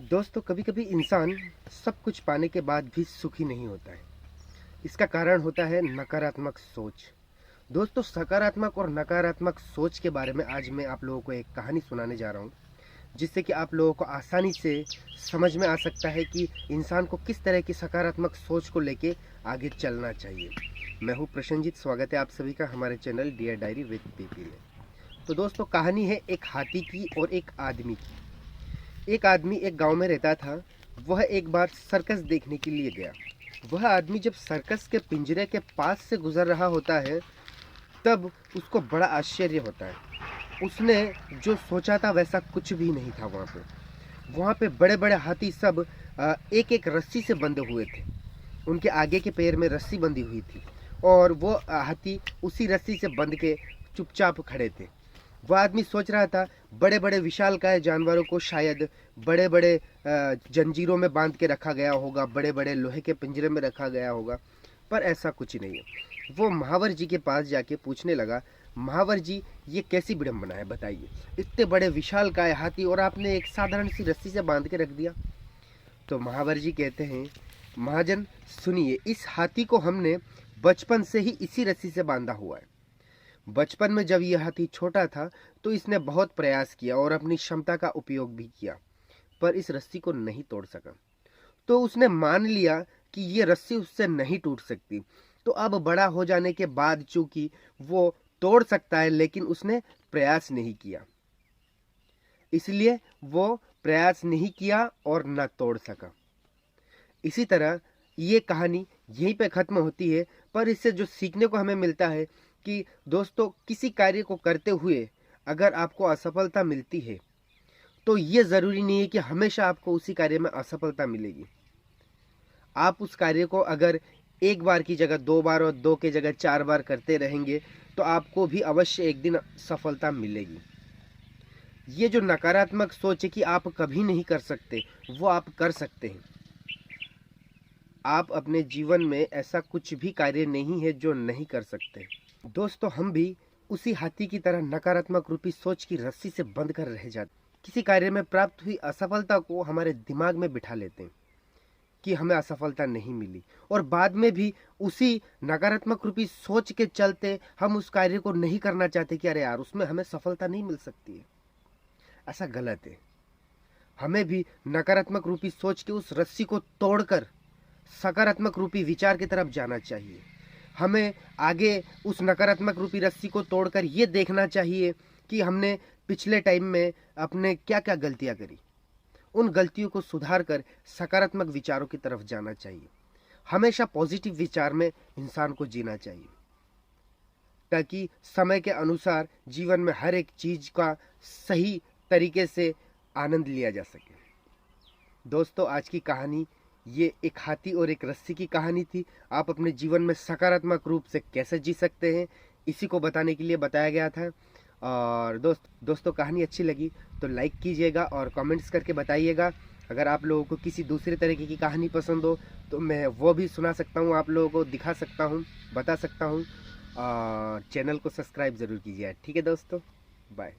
दोस्तों कभी कभी इंसान सब कुछ पाने के बाद भी सुखी नहीं होता है। इसका कारण होता है नकारात्मक सोच। दोस्तों सकारात्मक और नकारात्मक सोच के बारे में आज मैं आप लोगों को एक कहानी सुनाने जा रहा हूँ, जिससे कि आप लोगों को आसानी से समझ में आ सकता है कि इंसान को किस तरह की सकारात्मक सोच को लेके आगे चलना चाहिए। मैं हूँ प्रसन्नजीत, स्वागत है आप सभी का हमारे channel Dear Diary with PP में। तो दोस्तों कहानी है एक हाथी की और एक आदमी की। एक आदमी एक गांव में रहता था। वह एक बार सर्कस देखने के लिए गया। वह आदमी जब सर्कस के पिंजरे के पास से गुजर रहा होता है, तब उसको बड़ा आश्चर्य होता है। उसने जो सोचा था वैसा कुछ भी नहीं था। वहाँ पे बड़े बड़े हाथी सब एक एक रस्सी से बंधे हुए थे। उनके आगे के पैर में रस्सी बंधी हुई थी और वो हाथी उसी रस्सी से बंध के चुपचाप खड़े थे। वह आदमी सोच रहा था बड़े बड़े विशालकाय जानवरों को शायद बड़े बड़े जंजीरों में बांध के रखा गया होगा, बड़े बड़े लोहे के पिंजरे में रखा गया होगा, पर ऐसा कुछ नहीं है। वो महावर जी के पास जाके पूछने लगा, महावर जी ये कैसी विडंबना है, बताइए। इतने बड़े विशालकाय हाथी और आपने एक साधारण सी रस्सी से बांध के रख दिया। तो महावर जी कहते हैं, महाजन सुनिए, इस हाथी को हमने बचपन से ही इसी रस्सी से बांधा हुआ है। बचपन में जब यह हाथी छोटा था तो इसने बहुत प्रयास किया और अपनी क्षमता का उपयोग भी किया, पर इस रस्सी को नहीं तोड़ सका। तो उसने मान लिया कि ये रस्सी उससे नहीं टूट सकती। तो अब बड़ा हो जाने के बाद चूंकि वो तोड़ सकता है, लेकिन उसने प्रयास नहीं किया, इसलिए वो प्रयास नहीं किया और न तोड़ सका। इसी तरह ये कहानी यहीं पे खत्म होती है, पर इससे जो सीखने को हमें मिलता है कि दोस्तों किसी कार्य को करते हुए अगर आपको असफलता मिलती है तो ये ज़रूरी नहीं है कि हमेशा आपको उसी कार्य में असफलता मिलेगी। आप उस कार्य को अगर एक बार की जगह दो बार और दो की जगह चार बार करते रहेंगे तो आपको भी अवश्य एक दिन सफलता मिलेगी। ये जो नकारात्मक सोच है कि आप कभी नहीं कर सकते, वो आप कर सकते हैं। आप अपने जीवन में ऐसा कुछ भी कार्य नहीं है जो नहीं कर सकते। दोस्तों हम भी उसी हाथी की तरह नकारात्मक रूपी सोच की रस्सी से बंद कर रह जाते। किसी कार्य में प्राप्त हुई असफलता को हमारे दिमाग में बिठा लेते हैं कि हमें असफलता नहीं मिली, और बाद में भी उसी नकारात्मक रूपी सोच के चलते हम उस कार्य को नहीं करना चाहते कि अरे यार उसमें हमें सफलता नहीं मिल सकती है। ऐसा गलत है। हमें भी नकारात्मक रूपी सोच के उस रस्सी को तोड़कर सकारात्मक रूपी विचार की तरफ जाना चाहिए। हमें आगे उस नकारात्मक रूपी रस्सी को तोड़कर ये देखना चाहिए कि हमने पिछले टाइम में अपने क्या क्या गलतियां करी। उन गलतियों को सुधार कर सकारात्मक विचारों की तरफ जाना चाहिए। हमेशा पॉजिटिव विचार में इंसान को जीना चाहिए, ताकि समय के अनुसार जीवन में हर एक चीज का सही तरीके से आनंद लिया जा सके। दोस्तों आज की कहानी ये एक हाथी और एक रस्सी की कहानी थी। आप अपने जीवन में सकारात्मक रूप से कैसे जी सकते हैं, इसी को बताने के लिए बताया गया था। और दोस्तों कहानी अच्छी लगी तो लाइक कीजिएगा और कमेंट्स करके बताइएगा। अगर आप लोगों को किसी दूसरे तरीके की कहानी पसंद हो तो मैं वो भी सुना सकता हूँ, आप लोगों को दिखा सकता हूँ, बता सकता हूँ। और चैनल को सब्सक्राइब ज़रूर कीजिए। ठीक है दोस्तों, बाय।